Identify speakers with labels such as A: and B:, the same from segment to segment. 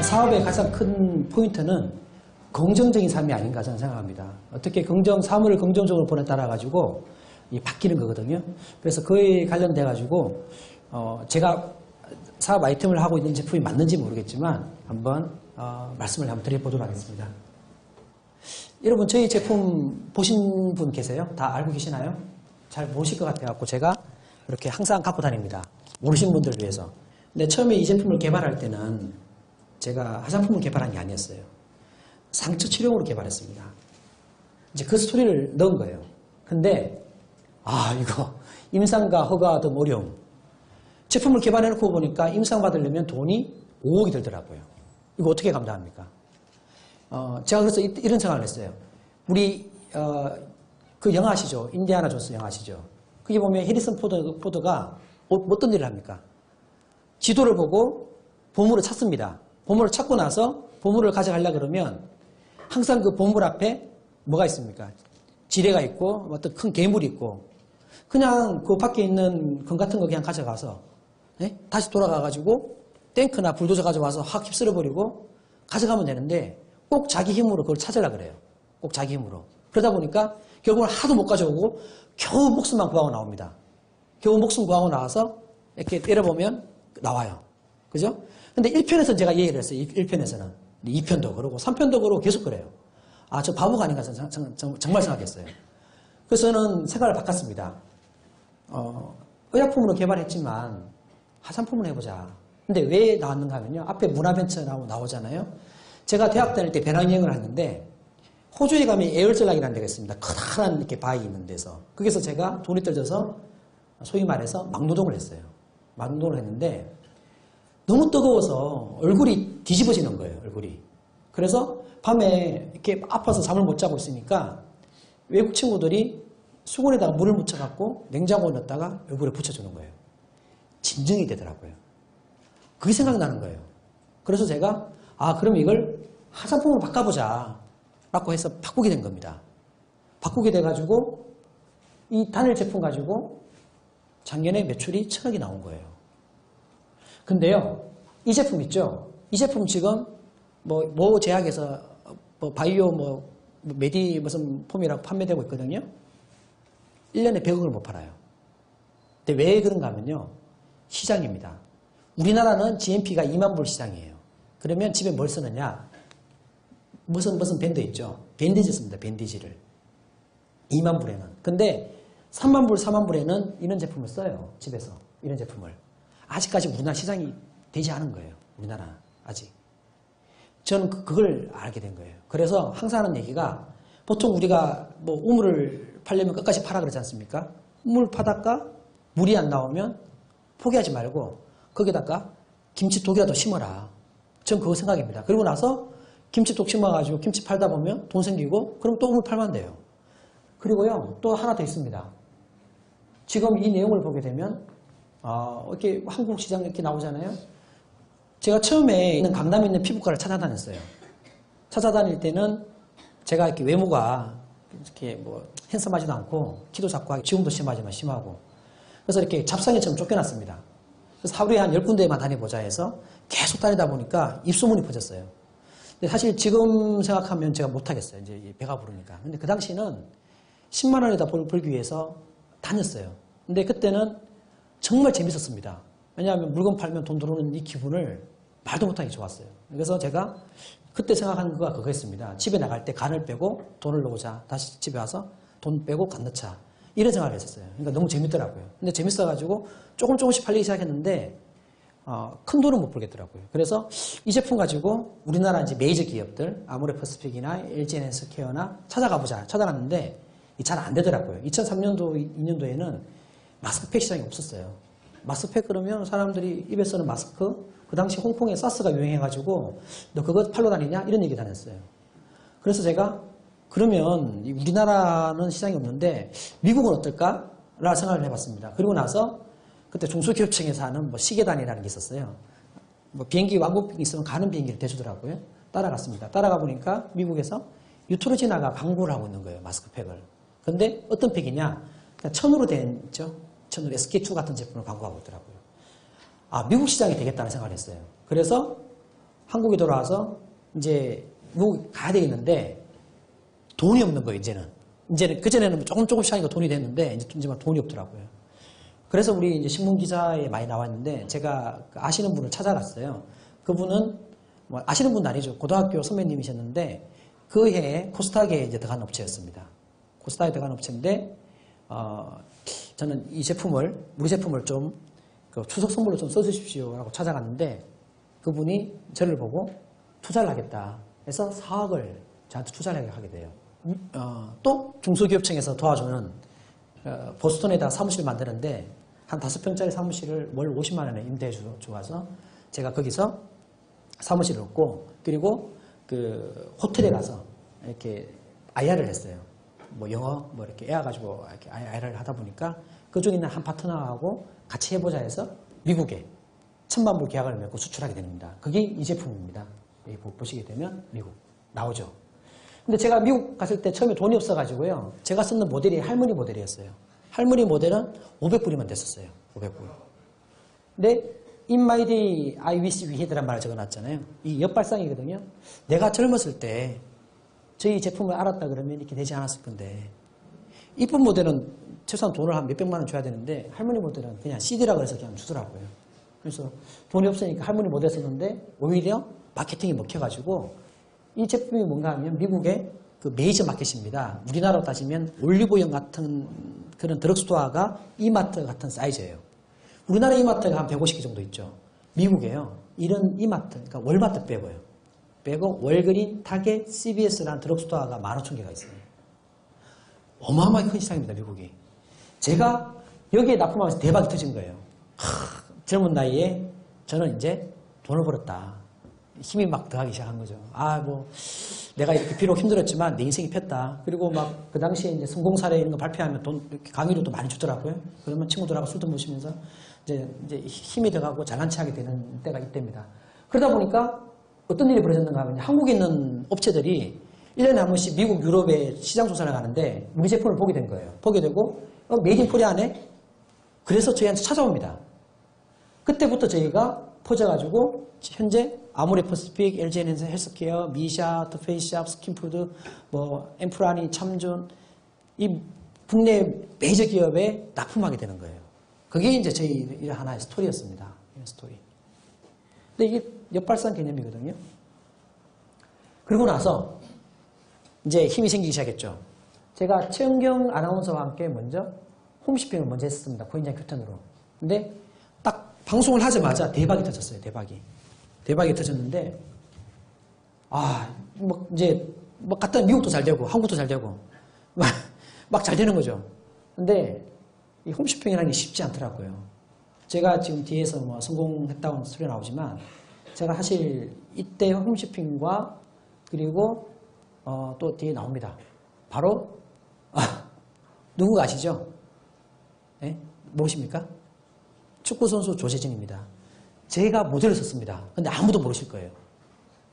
A: 사업의 가장 큰 포인트는 긍정적인 삶이 아닌가 저는 생각합니다. 어떻게 사물을 긍정적으로 보내 따라 가지고 바뀌는 거거든요. 그래서 그에 관련돼 가지고 제가 사업 아이템을 하고 있는 제품이 맞는지 모르겠지만 한번 말씀을 한번 드려보도록 하겠습니다. 여러분 저희 제품 보신 분 계세요? 다 알고 계시나요? 잘 모르실 것 같아서 제가 이렇게 항상 갖고 다닙니다. 모르신 분들을 위해서. 근데 처음에 이 제품을 개발할 때는 제가 화장품을 개발한 게 아니었어요. 상처 치료용으로 개발했습니다. 이제 그 스토리를 넣은 거예요. 근데 이거 임상과 허가 등 어려움. 제품을 개발해놓고 보니까 임상 받으려면 돈이 5억이 들더라고요. 이거 어떻게 감당합니까? 제가 그래서 이런 생각을 했어요. 우리 그 영화 아시죠? 인디아나 존스 영화 아시죠? 거기 보면 해리슨 포드가 어떤 일을 합니까? 지도를 보고 보물을 찾습니다. 보물을 찾고 나서 보물을 가져가려고 그러면 항상 그 보물 앞에 뭐가 있습니까? 지뢰가 있고 어떤 큰 괴물이 있고 그냥 그 밖에 있는 금 같은 거 그냥 가져가서 다시 돌아가가지고 탱크나 불도저 가져와서 확 휩쓸어버리고 가져가면 되는데 꼭 자기 힘으로 그걸 찾으려고 그래요. 꼭 자기 힘으로. 그러다 보니까 결국은 하도 못 가져오고 겨우 목숨만 구하고 나옵니다. 겨우 목숨 구하고 나와서 이렇게 때려보면 나와요. 그죠? 근데 1편에서는 제가 이해를 했어요. 1편에서는. 2편도 그러고 3편도 그러고 계속 그래요. 저 바보가 아닌가 정말 생각했어요. 그래서 저는 생각을 바꿨습니다. 의약품으로 개발했지만 화장품을 해보자. 근데 왜 나왔는가 하면요. 앞에 문화벤처 나오잖아요. 제가 대학 다닐 때 배낭여행을 했는데 호주에 가면 에어절락이라는 데가 있습니다. 커다란 이렇게 바위 있는 데서. 거기서 제가 돈이 떨어져서 소위 말해서 막노동을 했어요. 막노동을 했는데 너무 뜨거워서 얼굴이 뒤집어지는 거예요. 얼굴이. 그래서 밤에 이렇게 아파서 잠을 못 자고 있으니까 외국 친구들이 수건에다가 물을 묻혀갖고 냉장고에 넣었다가 얼굴에 붙여주는 거예요. 진정이 되더라고요. 그게 생각나는 거예요. 그래서 제가 그럼 이걸 화장품으로 바꿔보자 라고 해서 바꾸게 된 겁니다. 바꾸게 돼가지고 이 단일 제품 가지고 작년에 매출이 1,000억이 나온 거예요. 근데요, 이 제품 있죠? 이 제품 지금 모 제약에서 바이오 메디 무슨 폼이라고 판매되고 있거든요. 1년에 100억을 못 팔아요. 근데 왜 그런가 하면요. 시장입니다. 우리나라는 GMP가 2만 불 시장이에요. 그러면 집에 뭘 쓰느냐? 무슨 밴드 있죠? 밴디지 씁니다. 밴디지를. 2만 불에는. 근데 3만 불, 4만 불에는 이런 제품을 써요. 집에서. 이런 제품을. 아직까지 우리나라 시장이 되지 않은 거예요. 우리나라 아직. 저는 그걸 알게 된 거예요. 그래서 항상 하는 얘기가 보통 우리가 우물을 팔려면 끝까지 파라 그러지 않습니까? 우물 파다가 물이 안 나오면 포기하지 말고 거기다가 김치독이라도 심어라. 전 그거 생각입니다. 그리고 나서 김치독 심어가지고 김치 팔다 보면 돈 생기고 그럼 또 우물 팔면 돼요. 그리고요 또 하나 더 있습니다. 지금 이 내용을 보게 되면 이렇게 한국 시장 이렇게 나오잖아요. 제가 처음에 있는 강남에 있는 피부과를 찾아다녔어요. 찾아다닐 때는 제가 이렇게 외모가 이렇게 핸섬하지도 않고 키도 작고 지금도 심하지만 심하고 그래서 이렇게 잡상이처럼 쫓겨났습니다. 그래서 하루에 한 10군데만 다녀보자 해서 계속 다니다 보니까 입소문이 퍼졌어요. 근데 사실 지금 생각하면 제가 못하겠어요. 이제 배가 부르니까. 근데 그 당시는 10만 원에다 벌기 위해서 다녔어요. 근데 그때는 정말 재밌었습니다. 왜냐하면 물건 팔면 돈 들어오는 이 기분을 말도 못하게 좋았어요. 그래서 제가 그때 생각한 거가 그거였습니다. 집에 나갈 때 간을 빼고 돈을 넣자. 다시 집에 와서 돈 빼고 간 넣자. 이런 생각을 했었어요. 그러니까 너무 재밌더라고요. 근데 재밌어가지고 조금씩 팔리기 시작했는데 큰 돈은 못 벌겠더라고요. 그래서 이 제품 가지고 우리나라 이제 메이저 기업들 아모레퍼스픽이나 LG엔헬스케어나 찾아가보자. 찾아갔는데 잘 안 되더라고요. 2003년도, 2년도에는 마스크팩 시장이 없었어요. 마스크팩 그러면 사람들이 입에 쓰는 마스크 그 당시 홍콩에 사스가 유행해가지고 너 그거 팔러 다니냐? 이런 얘기 다녔어요. 그래서 제가 그러면 우리나라는 시장이 없는데 미국은 어떨까? 라는 생각을 해봤습니다. 그리고 나서 그때 중소기업청에서 하는 시계단이라는 게 있었어요. 비행기 왕복이 있으면 가는 비행기를 대주더라고요. 따라갔습니다. 따라가 보니까 미국에서 유트로지나가 광고를 하고 있는 거예요. 마스크팩을. 근데 어떤 팩이냐? 천으로 된 있죠? 천으로 SK2 같은 제품을 광고하고 있더라고요. 미국 시장이 되겠다는 생각을 했어요. 그래서 한국에 돌아와서 이제 미국 가야 되겠는데 돈이 없는 거예요, 이제는 그전에는 조금씩 하니까 돈이 됐는데 이제 돈이 없더라고요. 그래서 우리 이제 신문 기사에 많이 나왔는데 제가 아시는 분을 찾아갔어요. 그분은 뭐 아시는 분은 아니죠. 고등학교 선배님이셨는데 그 해에 코스닥에 이제 들어간 업체였습니다. 코스닥에 들어간 업체인데 저는 이 제품을 우리 제품을 좀 그 추석 선물로 좀 써주십시오라고 찾아갔는데 그분이 저를 보고 투자를 하겠다 해서 4억을 저한테 투자를 하게 돼요. 또 중소기업청에서 도와주는 보스턴에다 사무실 만드는데 한 5평짜리 사무실을 월 50만 원에 임대해 주어서 제가 거기서 사무실을 얻고 그리고 그 호텔에 가서 이렇게 IR을 했어요. 뭐 영어 뭐 이렇게 해가지고 이렇게 IR을 하다 보니까 그중에 있는 한 파트너하고 같이 해보자 해서 미국에 1,000만 불 계약을 맺고 수출하게 됩니다. 그게 이 제품입니다. 여기 보시게 되면 미국 나오죠. 근데 제가 미국 갔을 때 처음에 돈이 없어가지고요. 제가 쓰는 모델이 할머니 모델이었어요. 할머니 모델은 500불이면 됐었어요. 500불. 근데 In my day, I wish we had란 말을 적어놨잖아요. 이 역발상이거든요. 내가 젊었을 때 저희 제품을 알았다 그러면 이렇게 되지 않았을 건데 이쁜 모델은 최소한 돈을 한 몇백만 원 줘야 되는데 할머니 모델은 그냥 CD라고 해서 그냥 주더라고요. 그래서 돈이 없으니까 할머니 모델 썼는데 오히려 마케팅이 먹혀가지고 이 제품이 뭔가 하면 미국의 그 메이저 마켓입니다. 우리나라로 따지면 올리브영 같은 그런 드럭스토어가 이마트 같은 사이즈예요. 우리나라 이마트가 한 150개 정도 있죠. 미국에요. 이런 이마트, 그러니까 월마트 빼고 월그린, 타겟, CVS라는 드럭스토어가 15,000개가 있어요. 어마어마하게 큰 시장입니다, 미국이. 제가 여기에 납품하면서 대박이 터진 거예요. 젊은 나이에 저는 이제 돈을 벌었다. 힘이 막 더하기 시작한 거죠. 내가 이렇게 비록 힘들었지만 내 인생이 폈다. 그리고 막 그 당시에 이제 성공 사례 이런 거 발표하면 돈, 이렇게 강의도 또 많이 주더라고요. 그러면 친구들하고 술도 마시면서 이제 힘이 더가고 잘난 체 하게 되는 때가 이때입니다. 그러다 보니까 어떤 일이 벌어졌는가 하면 한국에 있는 업체들이 1년에 한 번씩 미국, 유럽에 시장 조사를 가는데 우리 제품을 보게 된 거예요. 보게 되고 메이드 인 코리아네? 그래서 저희한테 찾아옵니다. 그때부터 저희가 퍼져가지고 현재 아모레 퍼시픽, LG 헬스케어, 미샤, 더페이스샵, 스킨푸드, 뭐 엠프라니, 참존 이 국내 메이저 기업에 납품하게 되는 거예요. 그게 이제 저희 하나의 스토리였습니다. 스토리. 근데 이게 역발상 개념이거든요. 그러고 나서 이제 힘이 생기기 시작했죠. 제가 최은경 아나운서와 함께 먼저 홈쇼핑을 먼저 했었습니다. 고인장 교텐으로. 근데 딱 방송을 하자마자 대박이 터졌어요. 대박이 터졌는데 갔다 미국도 잘 되고 한국도 잘 되고 막 잘 되는 거죠. 근데 이 홈쇼핑이라는 게 쉽지 않더라고요. 제가 지금 뒤에서 뭐 성공했다고 소리 나오지만 제가 사실 이때 홈쇼핑과 그리고 또 뒤에 나옵니다. 바로 누구가 아시죠? 네? 모르십니까? 축구선수 조재진입니다. 제가 모델을 썼습니다. 근데 아무도 모르실 거예요.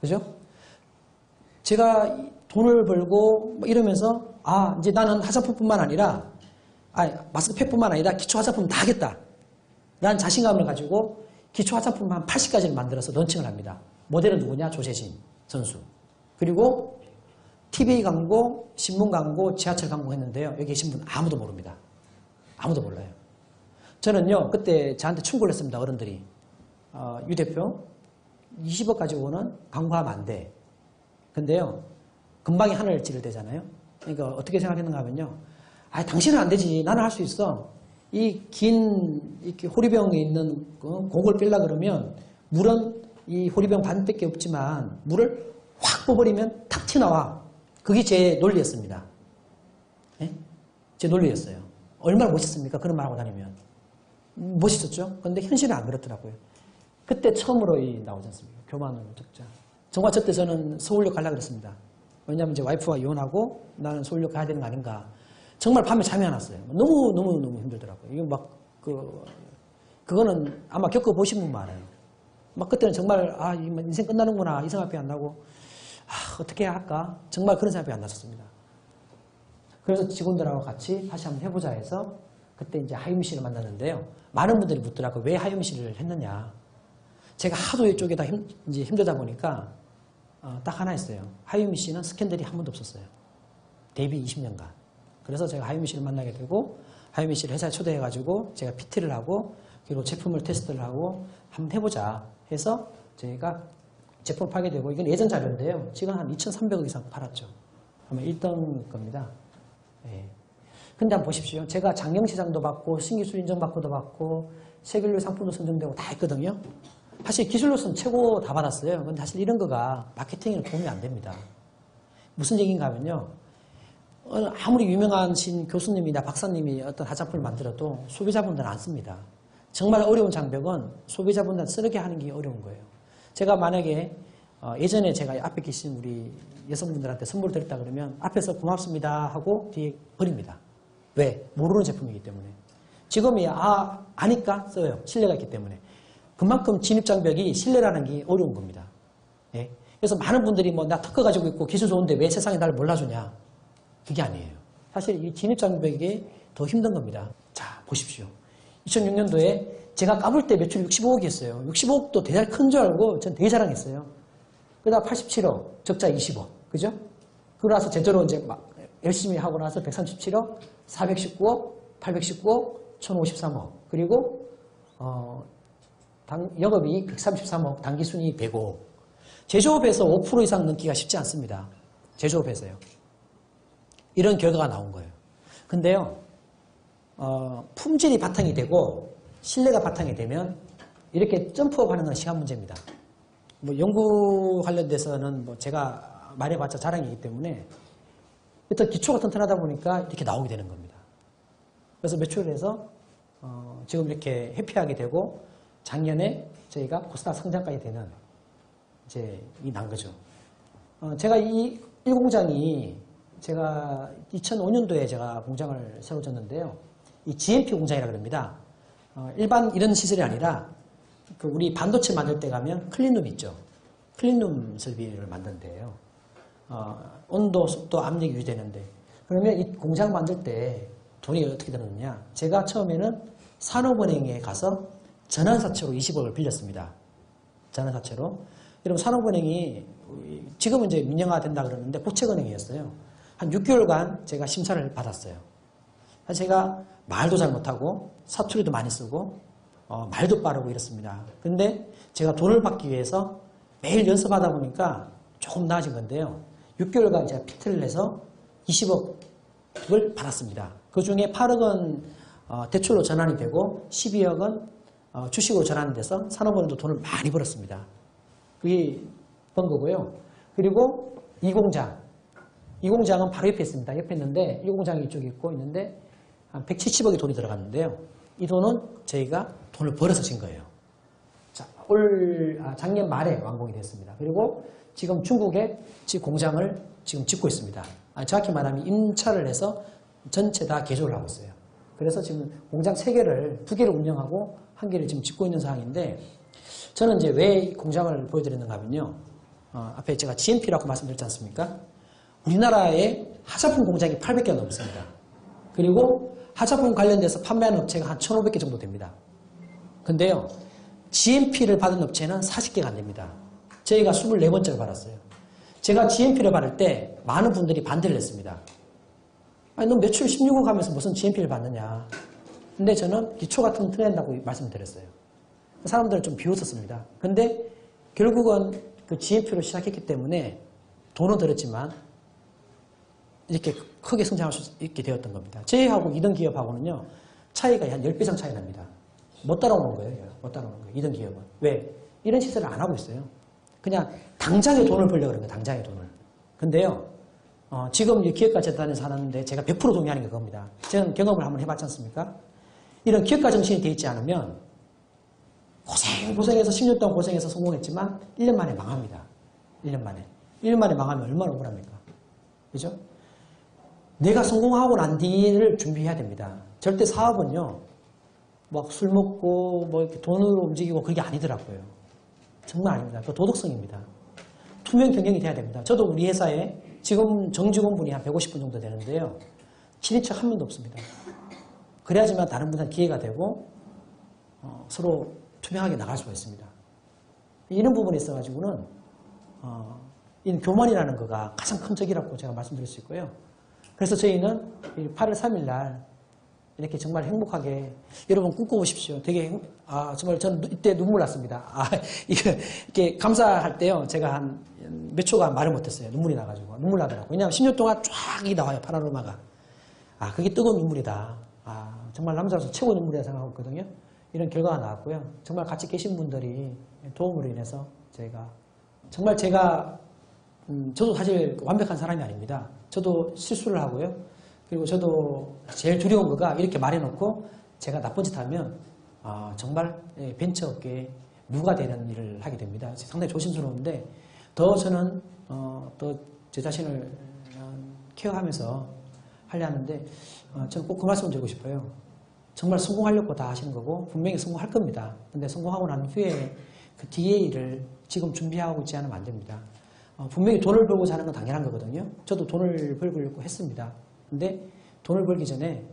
A: 그죠? 제가 돈을 벌고 이러면서 이제 나는 화장품뿐만 아니라 마스크팩뿐만 아니라 기초 화장품 다 하겠다. 라는 자신감을 가지고 기초 화장품 한 80가지를 만들어서 런칭을 합니다. 모델은 누구냐? 조재진 선수. 그리고 TV 광고, 신문 광고, 지하철 광고 했는데요. 여기 계신 분 아무도 모릅니다. 아무도 몰라요. 저는요, 그때 저한테 충고를 했습니다. 어른들이. 유 대표, 20억 가지고 오는 광고하면 안 돼. 근데요, 금방이 하늘 찌를 때잖아요. 그러니까 어떻게 생각했는가 하면요. 당신은 안 되지. 나는 할 수 있어. 이 긴, 이렇게 호리병에 있는 공을 빼려 그러면 물은 이 호리병 반밖에 없지만 물을 확 뽑아버리면 탁 튀어나와. 그게 제 논리였습니다. 네? 제 논리였어요. 얼마나 멋있습니까? 그런 말 하고 다니면. 멋있었죠? 근데 현실은 안 그렇더라고요. 그때 처음으로 나오지 않습니까? 교만으로 적자. 정말 저때 저는 서울역 가려고 그랬습니다. 왜냐하면 이제 와이프가 이혼하고 나는 서울역 가야 되는 거 아닌가. 정말 밤에 잠이 안 왔어요. 너무 힘들더라고요. 이거 그거는 아마 겪어보신 분만 알아요. 그때는 정말, 인생 끝나는구나. 이 생각이 안 나고, 어떻게 해야 할까? 정말 그런 생각이 안 났었습니다. 그래서 직원들하고 같이 다시 한번 해보자 해서 그때 이제 하유미 씨를 만났는데요. 많은 분들이 묻더라고요. 왜 하유미 씨를 했느냐. 제가 하도 이쪽에다 이제 힘들다 보니까 딱 하나 있어요. 하유미 씨는 스캔들이 한 번도 없었어요. 데뷔 20년간. 그래서 제가 하유미 씨를 만나게 되고 하유미 씨를 회사에 초대해가지고 제가 PT를 하고 그리고 제품을 테스트를 하고 한번 해보자 해서 저희가 제품을 팔게 되고 이건 예전 자료인데요. 지금 한 2,300억 이상 팔았죠. 아마 1등 겁니다. 예. 근데 한번 보십시오. 제가 장영시장도 받고 신기술 인정받고도 받고 세계인류 상품도 선정되고 다 했거든요. 사실 기술로서는 최고 다 받았어요. 근데 사실 이런 거가 마케팅에는 도움이 안 됩니다. 무슨 얘기인가 하면요. 아무리 유명하신 교수님이나 박사님이 어떤 화장품을 만들어도 소비자분들은 안 씁니다. 정말 어려운 장벽은 소비자분들한테 쓰게 하는 게 어려운 거예요. 제가 만약에 예전에 제가 앞에 계신 우리 여성분들한테 선물을 드렸다 그러면 앞에서 고맙습니다 하고 뒤에 버립니다. 왜? 모르는 제품이기 때문에. 지금이야 아니까 써요. 신뢰가 있기 때문에. 그만큼 진입장벽이 신뢰라는 게 어려운 겁니다. 예? 그래서 많은 분들이 뭐 나 특허 가지고 있고 기술 좋은데 왜 세상에 나를 몰라주냐. 그게 아니에요. 사실 이 진입장벽이 더 힘든 겁니다. 자, 보십시오. 2006년도에 제가 까불 때 매출 65억이었어요. 65억도 대단히 큰 줄 알고 전 되게 자랑했어요. 그러다 87억, 적자 20억. 그죠? 그러고 나서 제대로 이제 막 열심히 하고 나서 137억, 419억, 819억, 1053억. 그리고, 영업이익 133억, 당기순이익 105억. 제조업에서 5% 이상 넘기가 쉽지 않습니다. 제조업에서요. 이런 결과가 나온 거예요. 근데요, 품질이 바탕이 되고 신뢰가 바탕이 되면 이렇게 점프업 하는 건 시간 문제입니다. 뭐 연구 관련돼서는 뭐 제가 말해봤자 자랑이기 때문에 일단 기초가 튼튼하다 보니까 이렇게 나오게 되는 겁니다. 그래서 매출을 해서 지금 이렇게 회피하게 되고 작년에 저희가 코스닥 상장까지 되는 이제 이 난 거죠. 제가 이 1공장이 제가 2005년도에 제가 공장을 세워줬는데요. 이 GMP 공장이라고 합니다. 일반 이런 시설이 아니라 그 우리 반도체 만들 때 가면 클린룸 있죠. 클린룸 설비를 만든 데예요. 온도, 습도, 압력이 유지되는데 그러면 이 공장 만들 때 돈이 어떻게 들었느냐. 제가 처음에는 산업은행에 가서 전환사채로 20억을 빌렸습니다. 전환사채로. 여러분 산업은행이 지금은 이제 민영화 된다 그러는데 고책은행이었어요. 한 6개월간 제가 심사를 받았어요. 제가 말도 잘 못하고 사투리도 많이 쓰고 말도 빠르고 이렇습니다. 근데 제가 돈을 받기 위해서 매일 연습하다 보니까 조금 나아진 건데요. 6개월간 제가 PT를 내서 20억을 받았습니다. 그 중에 8억은 대출로 전환이 되고 12억은 주식으로 전환이 돼서 산업은행도 돈을 많이 벌었습니다. 그게 번 거고요. 그리고 이 공장은 바로 옆에 있습니다. 옆에 있는데 이 공장이 이쪽에 있고 있는데 한 170억의 돈이 들어갔는데요. 이 돈은 저희가 돈을 벌어서 진 거예요. 자, 작년 말에 완공이 됐습니다. 그리고 지금 중국에 공장을 지금 짓고 있습니다. 정확히 말하면 임차를 해서 전체 다 개조를 하고 있어요. 그래서 지금 공장 3개를, 2개를 운영하고 1개를 지금 짓고 있는 상황인데 저는 이제 왜 이 공장을 보여드렸는가 하면요. 앞에 제가 GMP라고 말씀드렸지 않습니까? 우리나라에 하자품 공장이 800개 넘습니다. 그리고 하자품 관련돼서 판매하는 업체가 한 1,500개 정도 됩니다. 근데요, GMP를 받은 업체는 40개가 안 됩니다. 저희가 24번째를 받았어요. 제가 GMP를 받을 때 많은 분들이 반대를 했습니다. 아니, 너 매출 16억 하면서 무슨 GMP를 받느냐. 근데 저는 기초가 튼튼한다고 말씀드렸어요. 사람들은 좀 비웃었습니다. 근데 결국은 그 GMP로 시작했기 때문에 돈은 들었지만 이렇게 크게 성장할 수 있게 되었던 겁니다. 저희하고 2등 기업하고는요, 차이가 한 10배 이상 차이 납니다. 못 따라오는 거예요. 못 따라오는 거예요. 2등 기업은. 왜? 이런 시설을 안 하고 있어요. 그냥 당장에 돈을 벌려고 그러는 거예요. 당장에 돈을. 근데요, 지금 기업가 재단에서 하는데 제가 100% 동의하는 게 그겁니다. 저는 경험을 한번 해봤지 않습니까? 이런 기업가 정신이 돼 있지 않으면 고생해서 10년 동안 고생해서 성공했지만 1년 만에 망합니다. 1년 만에. 1년 만에 망하면 얼마나 억울합니까? 그죠? 내가 성공하고 난 뒤를 준비해야 됩니다. 절대 사업은요, 막 술 먹고, 뭐 이렇게 돈으로 움직이고 그게 아니더라고요. 정말 아닙니다. 그 도덕성입니다. 투명 경영이 돼야 됩니다. 저도 우리 회사에 지금 정직원분이 한 150분 정도 되는데요. 친인척 한 명도 없습니다. 그래야지만 다른 분한테 기회가 되고, 서로 투명하게 나갈 수가 있습니다. 이런 부분에 있어가지고는 이 교만이라는 거가 가장 큰 적이라고 제가 말씀드릴 수 있고요. 그래서 저희는 8월 3일 날 이렇게 정말 행복하게 여러분 꿈꿔보십시오. 되게 정말 저는 이때 눈물 났습니다. 이렇게 감사할 때요. 제가 한 몇 초간 말을 못했어요. 눈물이 나가지고 눈물 나더라고요. 왜냐하면 10년 동안 쫙 나와요. 파노라마가. 그게 뜨거운 눈물이다. 정말 남자로서 최고 눈물이라 생각하고 있거든요. 이런 결과가 나왔고요. 정말 같이 계신 분들이 도움으로 인해서 정말 제가 저도 사실 완벽한 사람이 아닙니다. 저도 실수를 하고요. 그리고 저도 제일 두려운 거가 이렇게 말해놓고 제가 나쁜 짓 하면 정말 벤처업계에 누가 되는 일을 하게 됩니다. 상당히 조심스러운데 더 저는 더 제 자신을 케어하면서 하려 하는데 저는 꼭 그 말씀을 드리고 싶어요. 정말 성공하려고 다 하시는 거고 분명히 성공할 겁니다. 근데 성공하고 난 후에 그 뒤에 일을 지금 준비하고 있지 않으면 안 됩니다. 분명히 돈을 벌고 사는 건 당연한 거거든요. 저도 돈을 벌고 했습니다. 근데 돈을 벌기 전에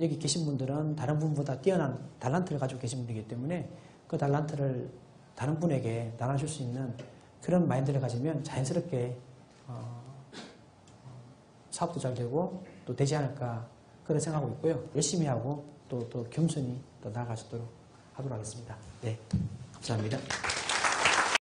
A: 여기 계신 분들은 다른 분보다 뛰어난 달란트를 가지고 계신 분이기 때문에 그 달란트를 다른 분에게 나눠줄 수 있는 그런 마인드를 가지면 자연스럽게 사업도 잘 되고 또 되지 않을까 그런 생각하고 있고요. 열심히 하고 또 겸손히 또 나아갈 수 있도록 하도록 하겠습니다. 네, 감사합니다.